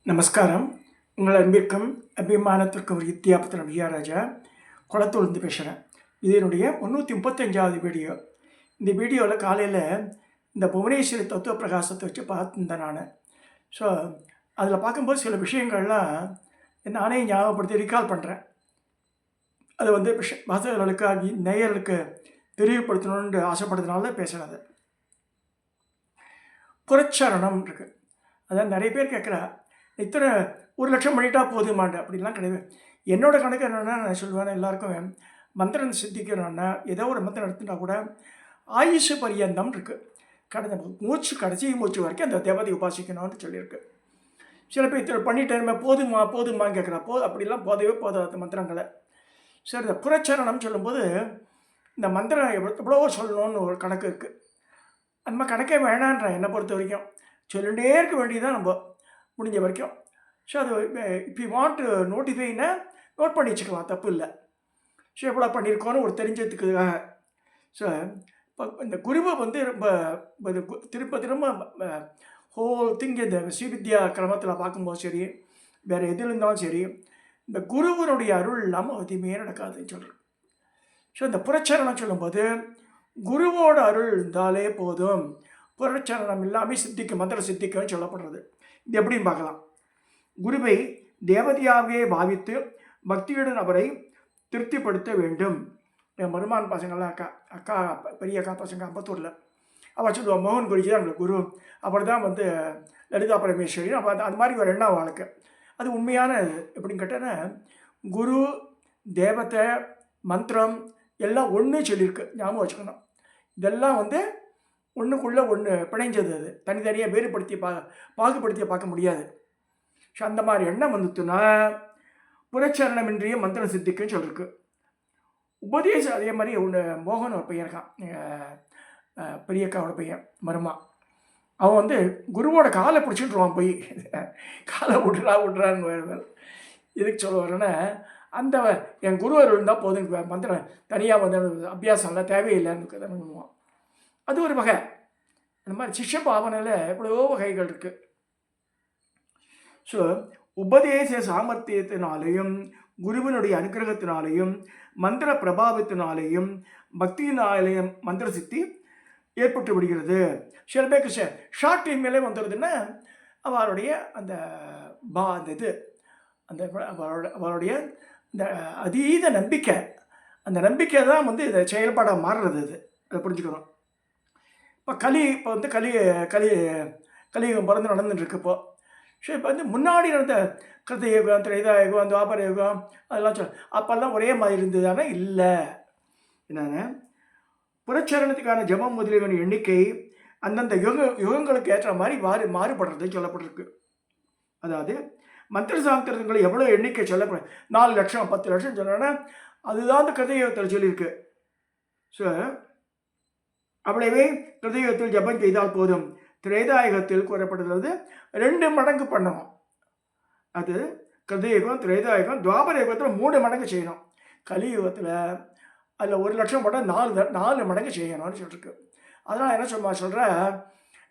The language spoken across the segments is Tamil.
நமஸ்காரம். உங்கள் அன்பிற்கும் அபிமானத்திற்கும் வித்யாபத்திரம் விஆராஜா குளத்தூர்ந்து பேசுகிறேன். இது என்னுடைய 335வது வீடியோ. இந்த வீடியோவில் காலையில் இந்த புவனேஸ்வரி தத்துவ பிரகாசத்தை வச்சு பார்த்துருந்தேன் நான். ஸோ அதில் பார்க்கும்போது சில விஷயங்கள்லாம் நானே ஞாபகப்படுத்தி ரீகால் பண்ணுறேன். அது வந்து வாசகர்களுக்கு நேயர்களுக்கு தெளிவுபடுத்தணுன்னு ஆசைப்படுறதுனால பேசுகிறது. புறச்சரணம் இருக்குது. அதான் நிறைய பேர் கேட்குறா, இத்தனை 1,00,000 பண்ணிட்டா போதுமாண்ட அப்படின்லாம் கிடையாது. என்னோடய கணக்கு என்னென்னா, நான் சொல்லுவேன் எல்லாருக்கும், மந்திரம் சித்திக்கணும்னா ஏதோ ஒரு மந்திரம் எடுத்துட்டா கூட ஆயுஷு பரியந்தம் இருக்குது. கடைசி மூச்சு வரைக்கும் அந்த தேவதை உபாசிக்கணும்னு சொல்லியிருக்கு. சில பேர் இத்தனை பண்ணிட்டேன் போதுமான்னு கேட்குறா. அப்படிலாம் போதவே போதாது மந்திரங்களை. சரி, இந்த புறச்சரணம் சொல்லும்போது இந்த மந்திரம் எவ்வளவோ சொல்லணும்னு ஒரு கணக்கு இருக்குது. அந்த மாதிரி கணக்கே வேணான்ற என்னை பொறுத்த வரைக்கும் சொல்லிகிட்டே இருக்க வேண்டியதான் நம்ம முடிஞ்ச வரைக்கும். ஸோ அது இப் யூ வாண்ட் டு நோட்டிஃபைனா நோட் பண்ணி வச்சுக்கலாம், தப்பு இல்லை. ஸோ எவ்வளோ பண்ணியிருக்கோன்னு ஒரு தெரிஞ்சதுக்காக. ஸோ இப்போ இந்த குருவை வந்து ரொம்ப திரும்ப ஹோல் திங் இந்த ஸ்ரீவித்யா கிரமத்தில் பார்க்கும்போது சரி, வேறு எதில் இருந்தாலும் சரி, இந்த குருவனுடைய அருள் இல்லாமல் எதுவுமே நடக்காதுன்னு சொல்கிறேன். ஸோ இந்த புறச்சரணம் சொல்லும்போது குருவோட அருள் இருந்தாலே போதும், புறச்சரணம் இல்லாமல் சித்திக்கும், மந்திர சித்திக்கும்னு சொல்லப்படுறது. இது எப்படின்னு பார்க்கலாம். குருவை தேவதையாகவே பாவித்து பக்தியுடன் அவரை திருப்திப்படுத்த வேண்டும். என் மருமான் பசங்கள்லாம் அக்கா பெரிய அக்கா பசங்க அம்பத்தூரில் அவள் சொல்லுவாள், மோகன் குருஜி தான் எங்களுக்கு குரு, அவர் தான் வந்து லலிதா பரமேஸ்வரி. அப்போ அது மாதிரி ஒரு எண்ணம் வாழ்க்கை. அது உண்மையான எப்படின்னு கேட்டேன்னா, குரு தேவதை மந்திரம் எல்லாம் ஒன்று சொல்லியிருக்கு, ஞாபகம் வச்சுக்கணும். இதெல்லாம் வந்து ஒன்றுக்குள்ளே ஒன்று பிணைஞ்சது. அது தனித்தனியாக வேறுபடுத்தி பாகுபடுத்தி பார்க்க முடியாது. ஸோ அந்த மாதிரி எண்ணம் வந்துட்டுன்னா புறச்சரணமின்றிய மந்திரம் சித்திக்குன்னு சொல்லியிருக்கு. உபதேசம் அதே மாதிரி ஒன்று மோகன் ஒரு பையன் இருக்கான், பெரியக்காவோட பையன் மருமா. அவன் வந்து குருவோட காலை பிடிச்சிட்டுருவான், போய் காலை விட்றான்னு. எதுக்கு சொல்ல வரேன்னா, அந்த என் குருவர் இருந்தால் போதும், மந்திரம் தனியாக வந்து அபியாசம்லாம் தேவையில்லைன்னு பண்ணுவான். அது ஒரு வகை. அந்த மாதிரி சிஷ்ய பாவனையில் எவ்வளவோ வகைகள் இருக்குது. ஸோ உபதேச சாமர்த்தியத்தினாலேயும் குருவினுடைய அனுகிரகத்தினாலேயும் மந்திர பிரபாவத்தினாலேயும் பக்தியினாலேயும் மந்திர சித்தி ஏற்பட்டு விடுகிறது. சில பேருக்கு ஷார்ட் டைம்லே வந்துடுதுன்னா அவருடைய அந்த இது அந்த அவருடைய இந்த அதீத நம்பிக்கை, அந்த நம்பிக்கை தான் வந்து இதை செயல்பாடாக மாறுறது. அதை புரிஞ்சுக்கணும். இப்போ கலியுகம் பிறந்து நடந்துட்டுருக்கு இப்போது. ஸோ இப்போ வந்து முன்னாடி நடந்த கிருதயுகம், திரேதாயுகம், துவாபர யுகம் அதெல்லாம் அப்போல்லாம் ஒரே மாதிரி இருந்ததுதானே? இல்லை. என்னென்னா, புறச்சரணத்துக்கான ஜபம் முதலியவன் எண்ணிக்கை அந்தந்த யுகங்களுக்கு ஏற்ற மாதிரி மாறுபடுறது சொல்லப்பட்டிருக்கு. அதாவது மந்திர சாஸ்திரங்களை எவ்வளோ எண்ணிக்கை சொல்லப்படும், 4 லட்சம் 10 லட்சம் சொன்னோன்னா அதுதான் அந்த கிருதயுகத்தில் சொல்லியிருக்கு. ஸோ அவ்வளவே கிருதயுகத்தில் ஜபம் செய்தால் போதும். திரேதாயுகத்தில் கூறப்படுகிறது 2 மடங்கு பண்ணணும். அது கிருதயுகம், திரேதாயுகம், துவாபர யுகத்தில் 3 மடங்கு செய்யணும். கலியுகத்தில் அதில் 1 லட்சம் போட்டால் 4 மடங்கு செய்யணும்னு சொல்லியிருக்கு. அதனால் என்ன சொல்கிற,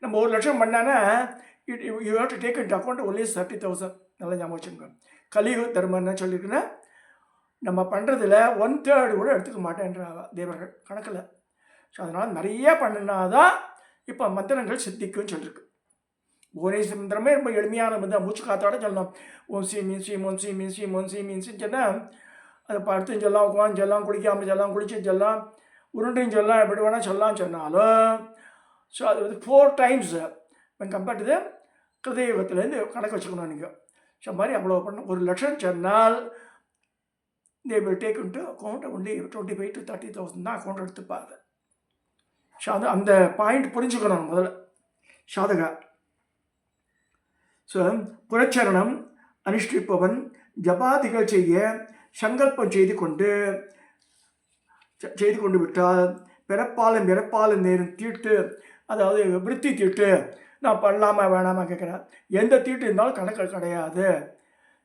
நம்ம 1 லட்சம் பண்ணானா you have to take int account only 30,000. நல்லா ஞாபகம் வச்சுக்கோங்க. கலியுக தர்மம் என்ன சொல்லியிருக்குன்னா, நம்ம பண்ணுறதுல 1/3 கூட எடுத்துக்க மாட்டேன்ற தேவர்கள் கணக்கில். ஸோ அதனால் நிறைய பண்ணினாதான் இப்போ மந்திரங்கள் சித்திக்குன்னு சொல்லியிருக்கு. புவனேஸ்வரி மந்திரமே ரொம்ப எளிமையான மந்திரம், மூச்சு காத்தோட சொல்லணும். ஓம் ஸ்ரீ மீன் ஸ்ரீ ஓம் ஸ்ரீ மீன் ஸ்ரீ ஓம் ஸ்ரீ மீன்ஸ்ன்னு சொன்னால் அதை படுத்துன்னு சொல்லலாம், உட்காந்து சொல்லலாம், குளிக்காமல் சொல்லலாம், குளிச்சு சொல்லலாம், உருண்டையும் சொல்லலாம், எப்படி வேணால் சொல்லலாம் சொன்னாலும். ஸோ அது வந்து 4 டைம்ஸ் கம்பேர்ட் டு கிருதயுகத்துலேருந்து கணக்கு வச்சுக்கணும் நீங்கள். ஸோ மாதிரி அவ்வளோ பண்ணணும். 1 லட்சம் சொன்னால் they will take into account only 25,000 to 30,000 தான் அக்கௌண்ட் எடுத்துப்பாங்க. ஸோ அந்த பாயிண்ட் புரிஞ்சுக்கணும் முதல்ல சாதகா. ஸோ புறச்சரணம் அனுஷ்டிப்பவன் ஜபாதிகள் செய்ய சங்கல்பம் செய்து கொண்டு விட்டால் பிறப்பாலும் நேரும் தீட்டு, அதாவது விருத்தி தீட்டு, நான் பண்ணலாமா வேணாமா கேட்குறேன், எந்த தீட்டு இருந்தாலும் கணக்கு கிடையாது.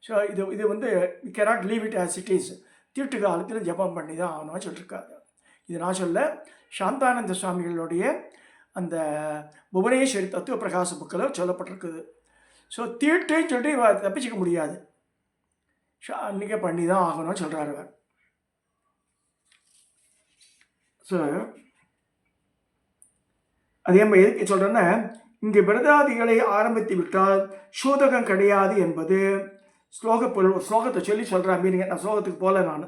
ஸோ இது வந்து we cannot leave it as it is. தீட்டு காலத்தில் ஜபம் பண்ணி தான் ஆகணும்னு சொல்லியிருக்காங்க. இது நான் சொல்ல, சாந்தானந்த சுவாமிகளுடைய அந்த புவனேஸ்வரி தத்துவ பிரகாச புக்கில் சொல்லப்பட்டிருக்குது. ஸோ தீட்டுன்னு சொல்லிட்டு இவ தப்பிச்சிக்க முடியாது. ஸோ அன்றைக்கே பண்ணி தான் ஆகணும்னு சொல்கிறார் அவர். ஸோ அதே மாதிரி எதுக்கு சொல்கிறேன்னா, இங்கே விரதாதிகளை ஆரம்பித்து விட்டால் சூதகம் கிடையாது என்பது ஸ்லோகத்தை சொல்லி சொல்கிறேன். மீனிங்க நான் ஸ்லோகத்துக்கு போகல நான்.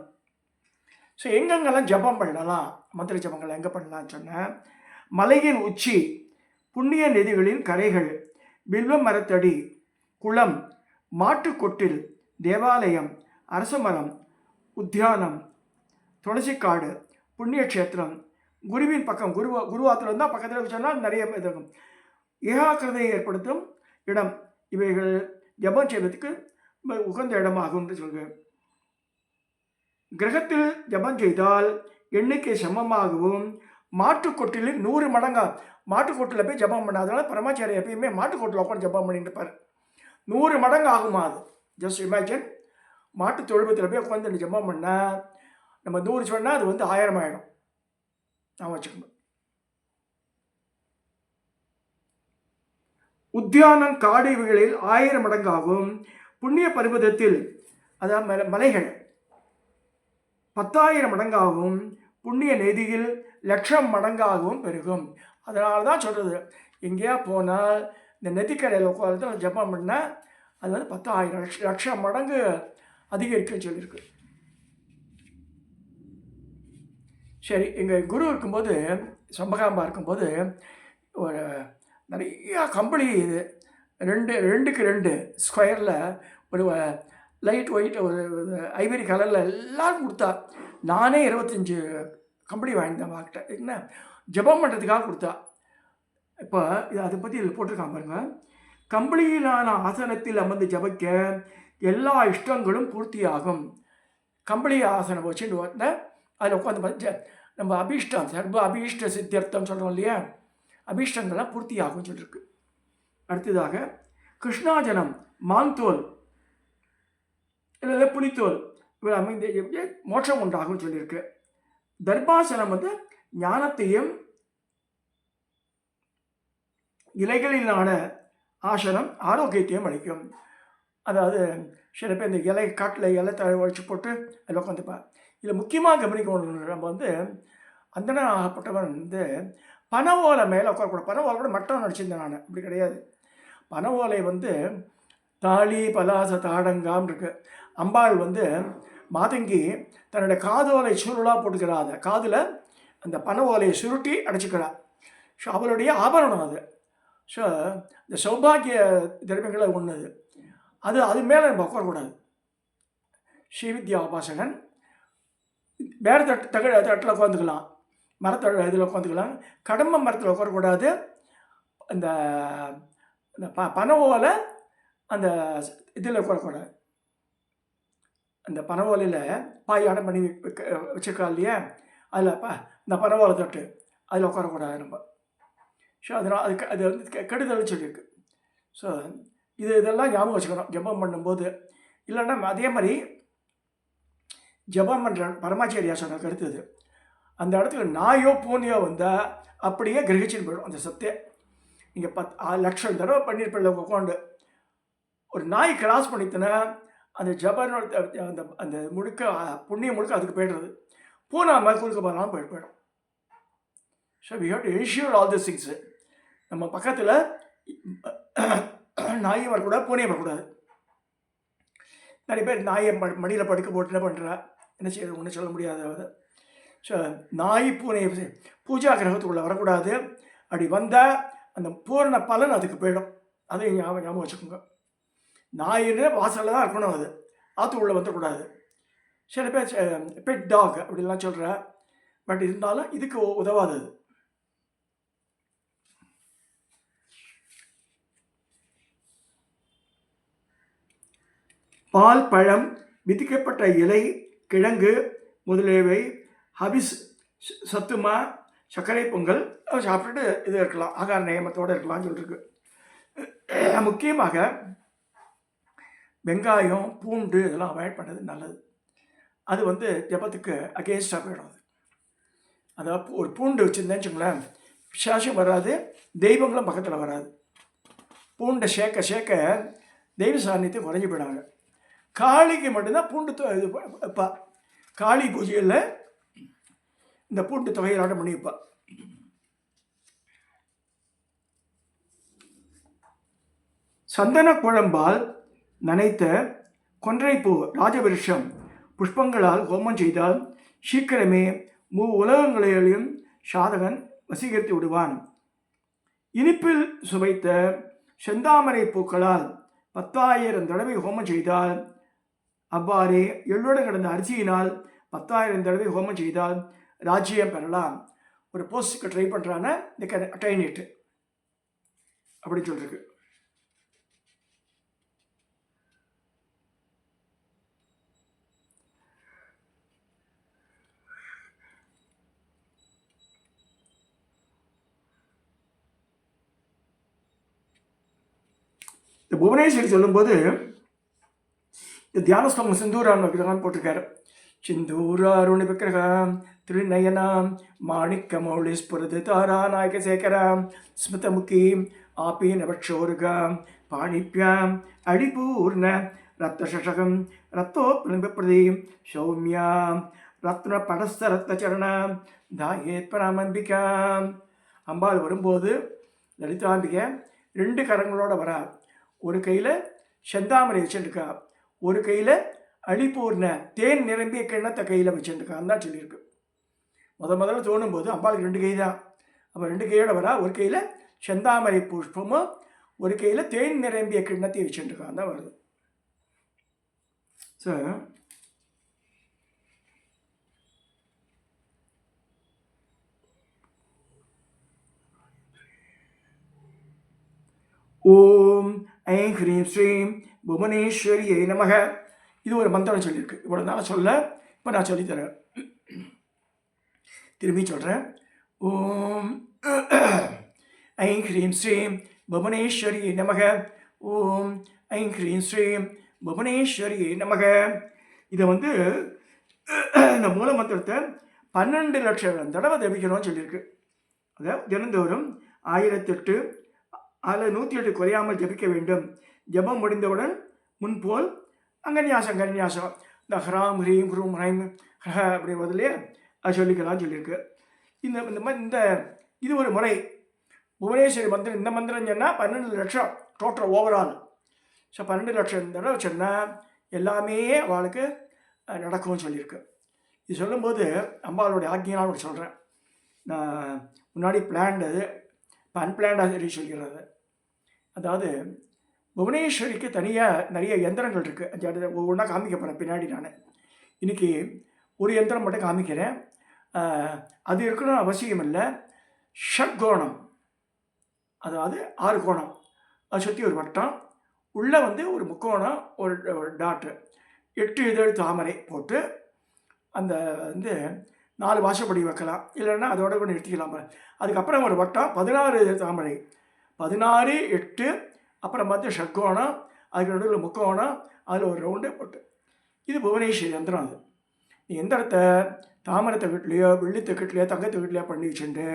ஸோ எங்கெங்கெல்லாம் ஜபம் பண்ணலாம், மந்திர ஜபங்கள் எங்கே பண்ணலான்னு சொன்னேன். மலையின் உச்சி, புண்ணிய நதிகளின் கரைகள், வில்வ மரத்தடி, குளம், மாட்டுக்கொட்டில், தேவாலயம், அரசமரம், உத்தியானம், துளசிக்காடு, புண்ணிய கஷேத்திரம், குருவின் பக்கம், குருவாத்தில் இருந்தால் பக்கத்தில் சொன்னால் நிறைய இருக்கும். ஏகாக்கிரதையை ஏற்படுத்தும் இடம், இவைகள் ஜபம் செய்வதற்கு உகந்த இடமாகும் என்று சொல்கிறேன். கிரகத்தில் ஜபம் செய்தால் எண்ணிக்கை சமமாகவும், மாட்டுக்கொட்டில் 100 மடங்கா, மாட்டுக்கொட்டில் போய் ஜபம் பண்ணாதனால பரமாச்சாரி எப்பயுமே மாட்டுக்கொட்டில் உட்காந்து ஜபம் பண்ணிட்டு இருப்பார். 100 மடங்கு ஆகுமா அது? ஜஸ்ட் இமேஜின், மாட்டு தொழுவத்தில் போய் உட்காந்து ஜபம் பண்ணால் நம்ம 100 சொன்னால் அது 1000 ஆகிடும். நான் வச்சுக்கணும். உத்தியானம், காடு இவைகளில் 1000 மடங்காகும். புண்ணிய பர்வதத்தில், அதாவது மலைகள் 10,000 மடங்காகவும், புண்ணிய நதியில் 1,00,000 மடங்காகவும் பெருகும். அதனால தான் சொல்கிறது, எங்கேயா போனால் இந்த நதிக்கரையில் உட்காந்து ஜபம் பண்ணால் அது 10,000 லட்சம் மடங்கு அதிகரிக்குன்னு சொல்லியிருக்கு. சரி, எங்கள் குரு இருக்கும்போது, சம்பகாம்பா இருக்கும்போது ஒரு நிறையா கம்பளி, இது 2x2 ஸ்கொயரில் ஒரு லைட் ஒயிட் ஒரு ஐவரி கலரில் எல்லாம் கொடுத்தா. நானே 25 கம்பளி வாங்கிட்டேன் வாங்கிட்ட. என்ன ஜபம் பண்ணுறதுக்காக கொடுத்தா. இப்போ இது அதை பற்றி இதில் போட்டிருக்கான் பாருங்க. கம்பளியிலான ஆசனத்தில் அமர்ந்து ஜபிக்க எல்லா இஷ்டங்களும் பூர்த்தியாகும். கம்பளி ஆசனம் வச்சுட்டு வந்தேன், அதில் உட்காந்து நம்ம அபீஷ்டம், சர்வ அபீஷ்ட சித்தியர்த்தம் சொல்கிறோம் இல்லையா, அபீஷ்டங்கள்லாம் பூர்த்தியாகும்னு சொல்லியிருக்கு. அடுத்ததாக கிருஷ்ணாஜனம், மான்தோல் இல்லை புலித்தோல் இவர் அமைந்த மோட்சம் உண்டாகும் சொல்லியிருக்கு. தர்பாசனம் ஞானத்தையும், இலைகளிலான ஆசனம் ஆரோக்கியத்தையும் அளிக்கும். அதாவது சில பேர் இந்த இலை காட்டில் இலை வச்சு போட்டு அதில் உட்காந்துப்பா. இதில் முக்கியமாக கவனிக்கணும், நம்ம அந்தணன் ஆகப்பட்டவன் பனை ஓலை மேலே உட்காரக்கூடாது. பனை ஓலை கூட மட்டம் நடிச்சிருந்தேன் நான், அப்படி கிடையாது. பனை ஓலை தாலி பலாச தாடங்காம் இருக்கு. அம்பாள் மாதங்கி தன்னுடைய காதோலை சுருளாக போட்டுக்கிறாள். காதில் அந்த பனை ஓலையை சுருட்டி அடைச்சிக்கிறாள். ஸோ அவளுடைய ஆபரணம் அது. ஸோ இந்த சௌபாகிய திரவியங்களை ஒன்று அது மேலே நம்ம உட்காரக்கூடாது. ஸ்ரீவித்யா உபாசகன் வேறு தட்டில் உட்காந்துக்கலாம், இதில் உட்காந்துக்கலாம். கடம்ப மரத்தில் உட்காரக்கூடாது. அந்த பனை ஓலை அந்த இதில் உட்காரக்கூடாது. அந்த பனை ஓலையில் பாயாடம் பண்ணி வச்சுருக்கா இல்லையா, அதில் இந்த பனை ஓலை தட்டு அதில் உட்காரக்கூடாது நம்ம. ஸோ அதனால் அது கெடுதல்னு சொல்லியிருக்கு. ஸோ இதெல்லாம் ஞாபகம் வச்சுக்கணும் ஜபம் பண்ணும்போது. இல்லைன்னா அதே மாதிரி ஜபம் பண்ணுற பரமாச்சாரியா சொன்ன கருத்து அது. அந்த இடத்துல நாயோ பூனையோ வந்தால் அப்படியே கிரகிச்சுன்னு போயிடும் அந்த சத்தே. நீங்கள் 10,00,000 தடவை பண்ணியிருப்பில்ல உட்காந்து. ஒரு நாய் கிராஸ் பண்ணித்தனா அந்த ஜபனோட அந்த அந்த முழுக்க புண்ணியம் முழுக்க அதுக்கு போய்டுறது. பூனா மாதிரி குறுக்க போனாலும் போயிடும். So we have to ensure all this things. நம்ம பக்கத்தில் நாயும் வரக்கூடாது, பூனையும் வரக்கூடாது. நிறைய பேர் நாயை மடியில் படுக்க போட்டு என்ன பண்ணுறா, என்ன செய்யறது ஒன்றும் சொல்ல முடியாது. ஸோ நாய் பூனை பூஜா கிரகத்துக்குள்ளே வரக்கூடாது. அப்படி வந்தால் அந்த பூரண பலன் அதுக்கு போயிடும். அதையும் ஞாபகம் வச்சுக்கோங்க. நாயின்னு வாசலில் தான் இருக்கணும், அது ஆற்று உள்ளே வந்துடக்கூடாது. சில பேர் பெட் டாக் அப்படின்லாம் சொல்கிற, பட் இருந்தாலும் இதுக்கு உதவாது அது. பால், பழம், விதிக்கப்பட்ட இலை, கிழங்கு முதலியவை, ஹபிஸ், சத்துமா, சர்க்கரை பொங்கல் சாப்பிட்டுட்டு இது இருக்கலாம், ஆகார நியமத்தோடு இருக்கலாம்னு சொல்லியிருக்கு. முக்கியமாக வெங்காயம், பூண்டு இதெல்லாம் அவாய்ட் பண்ணது நல்லது. அது ஜபத்துக்கு அகேன்ஸ்டாக போயிடும். அதாவது ஒரு பூண்டு வச்சுருந்தேன்னு வச்சுங்களேன், பிசாசும் வராது, தெய்வங்களும் பக்கத்தில் வராது. பூண்டை சேர்க்க சேர்க்க தெய்வ சாநியத்தை குறைஞ்சி போயிடாங்க. காளிக்கு மட்டும்தான் பூண்டு இது வைப்பா. காளி பூஜையில் இந்த பூண்டு தொகையிலாட்டம் பண்ணி வைப்பா. சந்தன குழம்பால் நனைத்த கொன்றைப்பூ ராஜவிருஷம் புஷ்பங்களால் ஹோமம் செய்தால் சீக்கிரமே உலகங்களையும் சாதகன் வசீகரித்து விடுவான். இனிப்பில் சுவைத்த செந்தாமரை பூக்களால் 10,000 தடவை ஹோமம் செய்தால், அவ்வாறே எள்ளுடன் கிடந்த அரிசியினால் 10,000 தடவை ஹோமம் செய்தால் ராஜ்யம் பெறலாம். ஒரு போஸ்ட்டுக்கு ட்ரை பண்ணுறான்னா இந்த அட்டைன் இட் அப்படின்னு சொல்லிருக்கு. இந்த புவனேஸ்வரி சொல்லும்போது இந்த தியானஸ்தலம் சிந்தூரான் விக்கிரகம் போட்டிருக்காரு. சிந்தூராருணி விக்கிரகம் திருநயனாம் மாணிக்க மௌளி ஸ்புரது தாரா நாயக சேகராம் ஸ்மிருதமுகி ஆபி நவக்ஷோருகாம் பாணிப்யாம் அடிபூர்ண ரத்தசகம் ரத்தோப்ரதி சௌமியாம் ரத்ன படஸ்த ரத்னச்சரணாம் தாயேத் பராமம்பிகாம். அம்பாள் வரும்போது லலிதாம்பிகை 2 கரங்களோட வரா. ஒரு கையில் செந்தாமரை வச்சுருக்கா, ஒரு கையில் அடிபூர்ண தேன் நிரம்பிய கிண்ணத்தை கையில் வச்சுருக்கான்னு தான் சொல்லியிருக்கு. முதல்ல தோணும்போது அம்பாளுக்கு 2 கை தான். அப்போ 2 கையோட வரா. ஒரு கையில் செந்தாமரை புஷ்பமும் ஒரு கையில் தேன் நிரம்பிய கிண்ணத்தை வச்சுருக்கான்னு தான் வருது. ஸோ ஓம் ஐம் ஹ்ரீம் ஸ்ரீம் புவனேஸ்வரியை நமக. இது ஒரு மந்திரம் சொல்லியிருக்கு. இவ்வளோ நாள் சொல்ல, இப்போ நான் சொல்லித்தரேன். திரும்பி சொல்கிறேன். ஓம் ஐம் ஹ்ரீம் ஸ்ரீம் புவனேஸ்வரியை நமக. ஓம் ஐம் ஹ்ரீம் ஸ்ரீம் புவனேஸ்வரியை நமக. இதை இந்த மூல மந்திரத்தை 12 லட்சம் தடவை ஜபிக்கணும்னு சொல்லியிருக்கு. அதாவது தினந்தோறும் 1008 அதில் 108 குறையாமல் ஜபிக்க வேண்டும். ஜபம் முடிந்தவுடன் முன்போல் அங்கன்யாசம் கன்யாசம் இந்த ஹ்ராம் ஹ்ரீம் ஹ்ரூம் ஹ்ரைம் ஹ்ர அப்படி பதிலே அது சொல்லிக்கலாம் சொல்லியிருக்கு. இந்த இது ஒரு முறை. புவனேஸ்வரி மந்திரம், இந்த மந்திரம் சொன்னால் 12 லட்சம் டோட்டல் ஓவரால். ஸோ 12 லட்சம் தடவை சொன்னால் எல்லாமே அவளுக்கு நடக்கும்னு சொல்லியிருக்கு. இது சொல்லும்போது அம்பாளுடைய ஆக்ஞினால் சொல்கிறேன். நான் முன்னாடி பிளான்டு இப்போ அன்பிளான்டாக சொல்கிறது. அதாவது புவனேஸ்வரிக்கு தனியாக நிறைய யந்திரங்கள் இருக்குது. ஒவ்வொன்றா காமிக்க போகிறேன் பின்னாடி. நான் இன்றைக்கி ஒரு யந்திரம் மட்டும் காமிக்கிறேன். அது இருக்கணும் அவசியம் இல்லை. ஷட்கோணம், அதாவது 6 கோணம், அதை சுற்றி ஒரு வட்டம், உள்ளே ஒரு முக்கோணம், ஒரு டாட்டு, 8 இதழ் தாமரை போட்டு அந்த 4 வாசப்படி வைக்கலாம். இல்லைன்னா அதோட கூட நிறுத்திக்கலாம். அதுக்கப்புறம் ஒரு வட்டம், 16 இதழ் தாமரை, 16, 8, அப்புறம் ஷட்கோணம், அதுக்கு நடுவில் முக்கோணம், அதில் ஒரு ரவுண்டு போட்டு. இது புவனேஸ்வரி யந்திரம். அது நீ எந்திரத்தை தாமரத்தை வீட்லையோ வெள்ளித்தை வீட்லையோ தங்கத்தை வீட்லையோ பண்ணி வச்சுட்டு,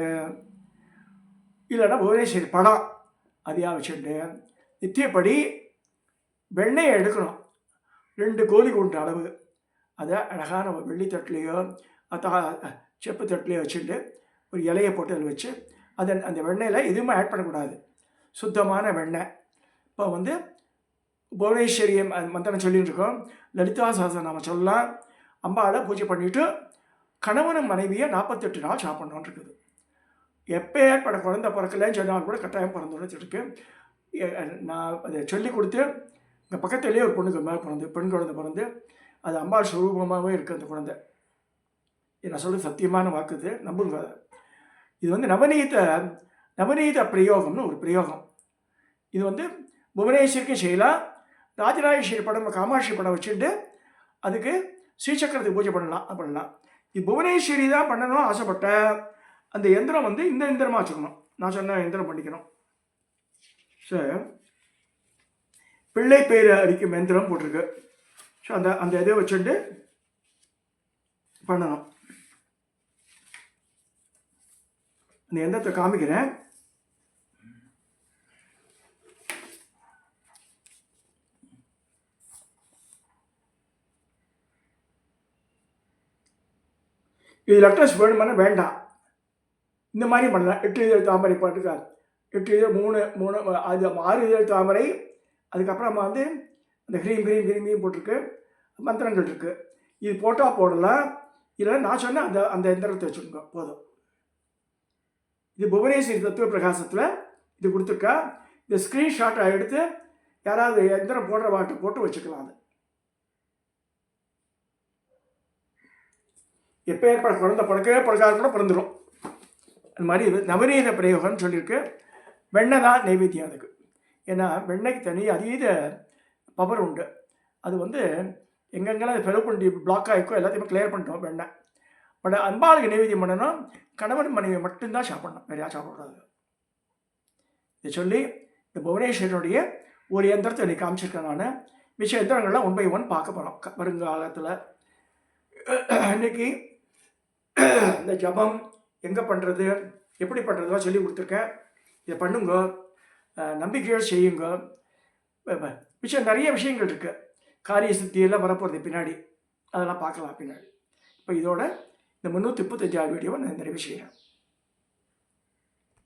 இல்லைன்னா புவனேஸ்வரி படம் அதையாக வச்சுட்டு நித்தியப்படி வெண்ணெயை எடுக்கணும். 2 கோழி குண்டு அளவு அதை அழகான வெள்ளித்தட்டுலையோ செப்பு தட்டுலையோ வச்சுட்டு ஒரு இலையை போட்டு அதில் வச்சு அந்த வெண்ணெயில் எதுவுமே ஆட் பண்ணக்கூடாது. சுத்தமான வெண்ணெய். இப்போ புவனேஸ்வரி மந்திரம் சொல்லிட்டு இருக்கோம். லலிதா சஹஸ்ரநாமம் சொல்லலாம். அம்பாவை பூஜை பண்ணிவிட்டு கணவனும் மனைவியை 48 நாள் சாப்பிட்ணுன்னு இருக்குது. எப்போ ஏற்பட குழந்தை பிறக்கலன்னு சொன்னால் கூட கட்டாயம் பிறந்துன்னு இருக்கு. நான் அதை சொல்லி கொடுத்து இங்கே பக்கத்துலேயே ஒரு பொண்ணுக்கு மேலே பெண் குழந்தை பிறந்து அது அம்பாள் ஸ்வரூபமாகவே இருக்குது அந்த குழந்தை. நான் சொல்கிறது சத்தியமான வாக்குது, நம்புங்க. இது நவநீத பிரயோகம்னு ஒரு பிரயோகம். இது புவனேஸ்வரிக்கு செய்யலாம். ராஜராஜேஸ்வரி படம், காமாட்சி படம் வச்சுட்டு அதுக்கு ஸ்ரீசக்கரத்துக்கு பூஜை பண்ணலாம். இது புவனேஸ்வரி தான் பண்ணணும் ஆசைப்பட்ட அந்த யந்திரம் இந்த யந்திரமாக வச்சுக்கணும். நான் சொன்ன யந்திரம் பண்ணிக்கணும். ஸோ பிள்ளை பேர் அடிக்கும் யந்திரம் போட்டிருக்கு. ஸோ அந்த இதை வச்சுட்டு பண்ணணும். அந்த யந்திரத்தை காமிக்கிறேன். இது லெட்டர்ஸ் வேணுமானா வேண்டாம், இந்த மாதிரி பண்ணலாம். 8 இதழ் தாமரை பாட்டுக்கா 8 இதழ் 3 அது 6 இதழ் தாமரை, அதுக்கப்புறமா வந்து அந்த ஹ்ரீம் ஹ்ரீம் ஹ்ரீமையும் போட்டிருக்கு, மந்திரங்கள் இருக்குது. இது போட்டால் போடலாம், இல்லைன்னா நான் சொன்னேன் அந்த அந்த எந்திரத்தை வச்சுக்கோங்க போதும். இது புவனேஸ்வரி தத்துவ பிரகாசத்தில் இது கொடுத்துருக்கா. இந்த ஸ்க்ரீன்ஷாட்டை எடுத்து யாராவது எந்திரம் போடுற வாட்டை போட்டு வச்சுக்கலாம். அது எப்போ ஏற்பாடு குழந்தை பிறக்கவே பிறக்காத கூட பிறந்துடும். அந்த மாதிரி இது நவநீத பிரயோகம்னு சொல்லியிருக்கு. வெண்ணெய் தான் நைவேத்தியம் அதுக்கு. ஏன்னா வெண்ணெய்க்கு தனி அதீத பவர் உண்டு. அது வந்து எங்கெங்கெல்லாம் அது ஃபெலோ பண்ணி பிளாக் ஆகிருக்கோ எல்லாத்தையுமே கிளியர் பண்ணிட்டோம் வெண்ணெய். பட் அம்பாளுக்கு நைவேத்தியம் பண்ணணும், கணவன் மனைவி மட்டும்தான் சாப்பிடணும், வேறு யாரும் சாப்பிடக்கூடாது. இதை சொல்லி இந்த புவனேஸ்வரனுடைய ஒரு எந்திரத்தை இன்னைக்கு காமிச்சிருக்கேன். நான் மிச்ச எந்திரங்கள்லாம் 1 by 1 பார்க்க போகிறோம் வருங்காலத்தில். இன்னைக்கு இந்த ஜபம் எங்கே பண்ணுறது, எப்படி பண்ணுறதுலாம் சொல்லி கொடுத்துருக்கேன். இதை பண்ணுங்க, நம்பிக்கையோடு செய்யுங்க. மிச்சம் நிறைய விஷயங்கள் இருக்குது, காரிய சித்தியெல்லாம் வரப்போகிறது பின்னாடி, அதெல்லாம் பார்க்கலாம் பின்னாடி. இப்போ இதோட இந்த 335 வீடியோவை நான் நிறைவு செய்கிறேன்.